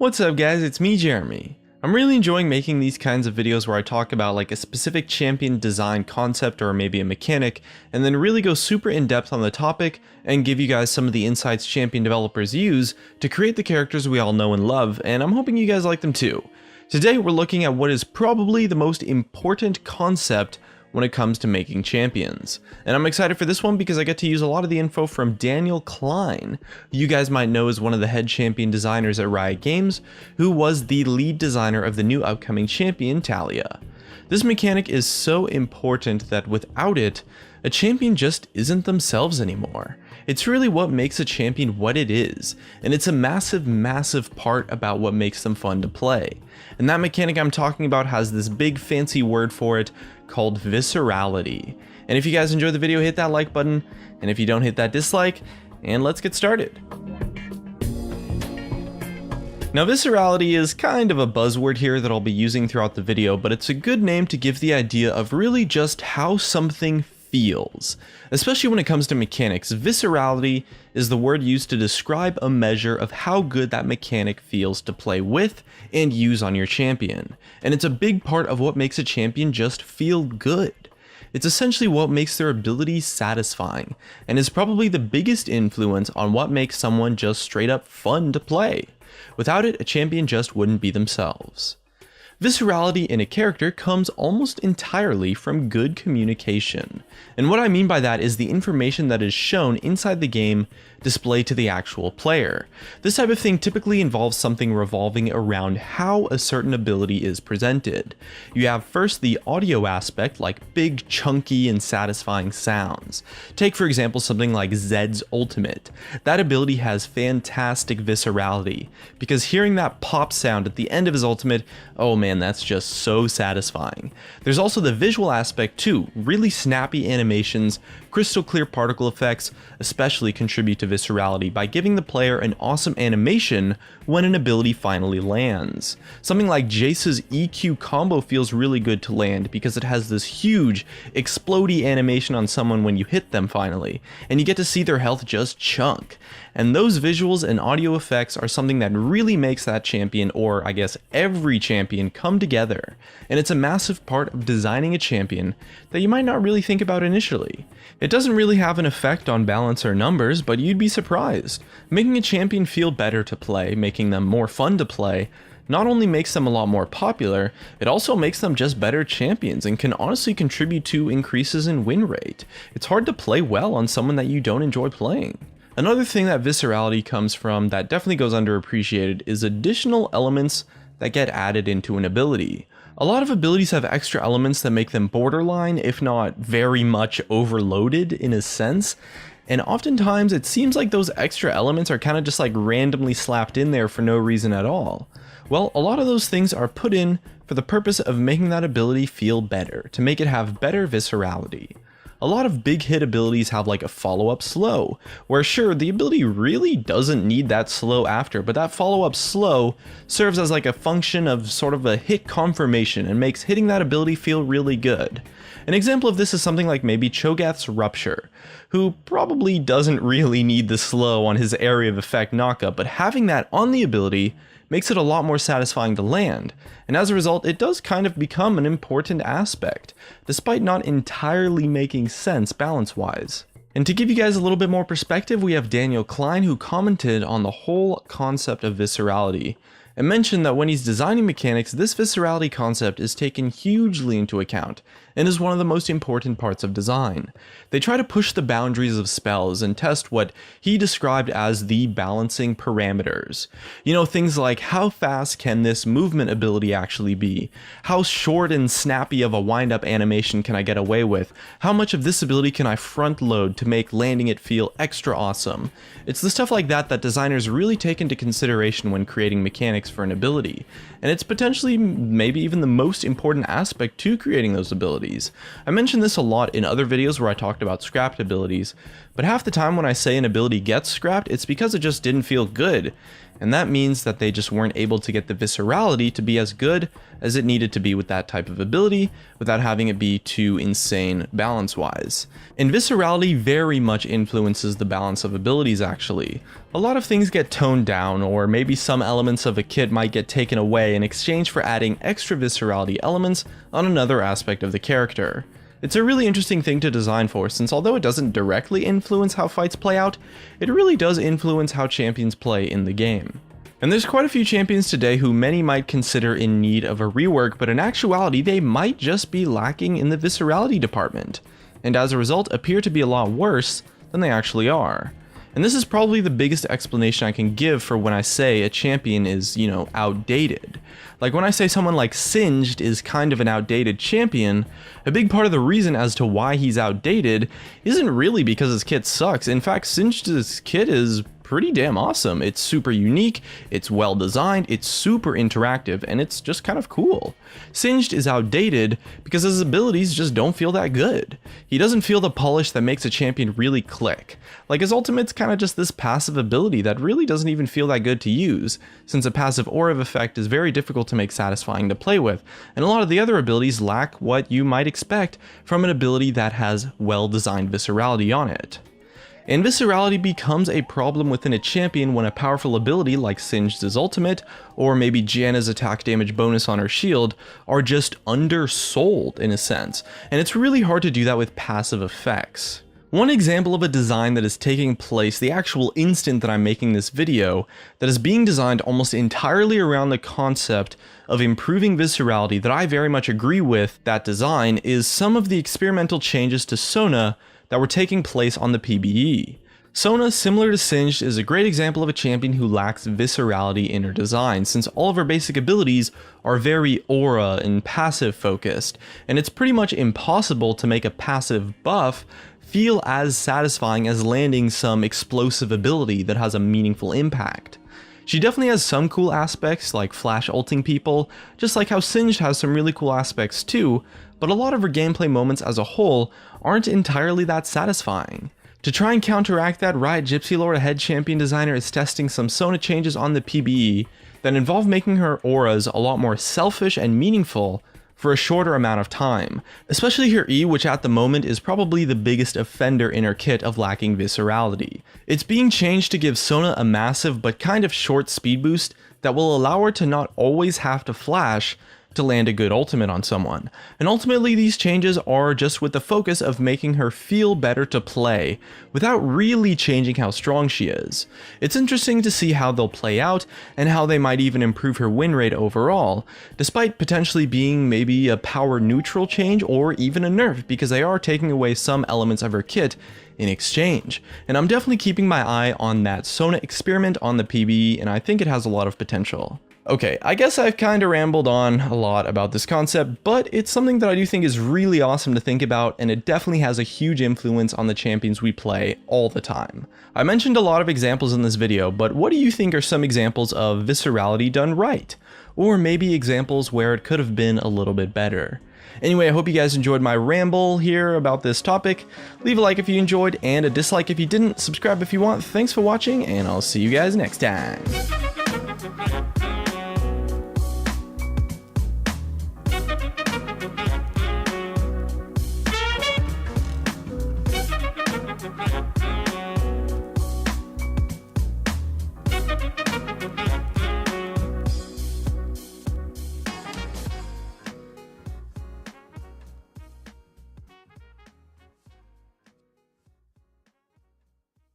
What's up guys, it's me Jeremy. I'm really enjoying making these kinds of videos where I talk about like a specific champion design concept or maybe a mechanic and then really go super in depth on the topic and give you guys some of the insights champion developers use to create the characters we all know and love, and I'm hoping you guys like them too. Today we're looking at what is probably the most important concept when it comes to making champions. And I'm excited for this one because I get to use a lot of the info from Daniel Klein, who you guys might know as one of the head champion designers at Riot Games, who was the lead designer of the new upcoming champion, Taliyah. This mechanic is so important that without it, a champion just isn't themselves anymore. It's really what makes a champion what it is, and it's a massive part about what makes them fun to play. And that mechanic I'm talking about has this big fancy word for it called viscerality. And if you guys enjoyed the video, hit that like button, and if you don't, hit that dislike, and let's get started. Now, viscerality is kind of a buzzword here that I'll be using throughout the video, but it's a good name to give the idea of really just how something feels. Especially when it comes to mechanics, viscerality is the word used to describe a measure of how good that mechanic feels to play with and use on your champion. And it's a big part of what makes a champion just feel good. It's essentially what makes their abilities satisfying, and is probably the biggest influence on what makes someone just straight up fun to play. Without it, a champion just wouldn't be themselves. Viscerality in a character comes almost entirely from good communication. And what I mean by that is the information that is shown inside the game displayed to the actual player. This type of thing typically involves something revolving around how a certain ability is presented. You have first the audio aspect, like big, chunky, and satisfying sounds. Take for example something like Zed's ultimate. That ability has fantastic viscerality, because hearing that pop sound at the end of his ultimate, oh man, that's just so satisfying. There's also the visual aspect too. Really snappy animations, crystal clear particle effects especially contribute to viscerality by giving the player an awesome animation when an ability finally lands. Something like Jace's EQ combo feels really good to land because it has this huge explodey animation on someone when you hit them finally, and you get to see their health just chunk. And those visuals and audio effects are something that really makes that champion, or I guess every champion, come together. And it's a massive part of designing a champion that you might not really think about initially. It doesn't really have an effect on balance or numbers, but you'd be surprised. Making a champion feel better to play, making them more fun to play, not only makes them a lot more popular, it also makes them just better champions and can honestly contribute to increases in win rate. It's hard to play well on someone that you don't enjoy playing. Another thing that viscerality comes from that definitely goes underappreciated is additional elements that get added into an ability. A lot of abilities have extra elements that make them borderline, if not very much overloaded in a sense, and oftentimes it seems like those extra elements are kind of just like randomly slapped in there for no reason at all. Well, a lot of those things are put in for the purpose of making that ability feel better, to make it have better viscerality. A lot of big hit abilities have like a follow-up slow, where sure, the ability really doesn't need that slow after, but that follow-up slow serves as like a function of sort of a hit confirmation and makes hitting that ability feel really good. An example of this is something like maybe Cho'Gath's Rupture, who probably doesn't really need the slow on his area of effect knockup, but having that on the ability makes it a lot more satisfying to land, and as a result it does kind of become an important aspect, despite not entirely making sense balance-wise. And to give you guys a little bit more perspective, we have Daniel Klein, who commented on the whole concept of viscerality, and mentioned that when he's designing mechanics, this viscerality concept is taken hugely into account, and is one of the most important parts of design. They try to push the boundaries of spells and test what he described as the balancing parameters. You know, things like how fast can this movement ability actually be? How short and snappy of a wind-up animation can I get away with? How much of this ability can I front load to make landing it feel extra awesome? It's the stuff like that that designers really take into consideration when creating mechanics for an ability, and it's potentially maybe even the most important aspect to creating those abilities. I mentioned this a lot in other videos where I talked about scrapped abilities, but half the time when I say an ability gets scrapped, it's because it just didn't feel good. and that means that they just weren't able to get the viscerality to be as good as it needed to be with that type of ability without having it be too insane balance-wise. And viscerality very much influences the balance of abilities actually. A lot of things get toned down, or maybe some elements of a kit might get taken away in exchange for adding extra viscerality elements on another aspect of the character. It's a really interesting thing to design for, since although it doesn't directly influence how fights play out, it really does influence how champions play in the game. And there's quite a few champions today who many might consider in need of a rework, but in actuality they might just be lacking in the viscerality department, and as a result appear to be a lot worse than they actually are. And this is probably the biggest explanation I can give for when I say a champion is, outdated. Like when I say someone like Singed is kind of an outdated champion, a big part of the reason as to why he's outdated isn't really because his kit sucks. In fact, Singed's kit is pretty damn awesome. It's super unique, it's well designed, it's super interactive, and it's just kind of cool. Singed is outdated because his abilities just don't feel that good. He doesn't feel the polish that makes a champion really click. Like his ultimate's kind of just this passive ability that really doesn't even feel that good to use, since a passive aura effect is very difficult to make satisfying to play with, and a lot of the other abilities lack what you might expect from an ability that has well-designed viscerality on it. And viscerality becomes a problem within a champion when a powerful ability like Singed's ultimate, or maybe Janna's attack damage bonus on her shield, are just undersold in a sense, and it's really hard to do that with passive effects. One example of a design that is taking place the actual instant that I'm making this video, that is being designed almost entirely around the concept of improving viscerality that I very much agree with that design, is some of the experimental changes to Sona that were taking place on the PBE. Sona, similar to Singed, is a great example of a champion who lacks viscerality in her design, since all of her basic abilities are very aura and passive focused, and it's pretty much impossible to make a passive buff feel as satisfying as landing some explosive ability that has a meaningful impact. She definitely has some cool aspects like flash ulting people, just like how Singed has some really cool aspects too, but a lot of her gameplay moments as a whole aren't entirely that satisfying. To try and counteract that, Riot Gypsy Lord, a head champion designer, is testing some Sona changes on the PBE that involve making her auras a lot more selfish and meaningful for a shorter amount of time, especially her E, which at the moment is probably the biggest offender in her kit of lacking viscerality. It's being changed to give Sona a massive but kind of short speed boost that will allow her to not always have to flash to land a good ultimate on someone. And ultimately these changes are just with the focus of making her feel better to play, without really changing how strong she is. It's interesting to see how they'll play out, and how they might even improve her win rate overall, despite potentially being maybe a power neutral change or even a nerf, because they are taking away some elements of her kit in exchange. And I'm definitely keeping my eye on that Sona experiment on the PBE, and I think it has a lot of potential. Okay, I guess I've kind of rambled on a lot about this concept, but it's something that I do think is really awesome to think about, and it definitely has a huge influence on the champions we play all the time. I mentioned a lot of examples in this video, but what do you think are some examples of viscerality done right? Or maybe examples where it could have been a little bit better? Anyway, I hope you guys enjoyed my ramble here about this topic. Leave a like if you enjoyed, and a dislike if you didn't. Subscribe if you want. Thanks for watching, and I'll see you guys next time.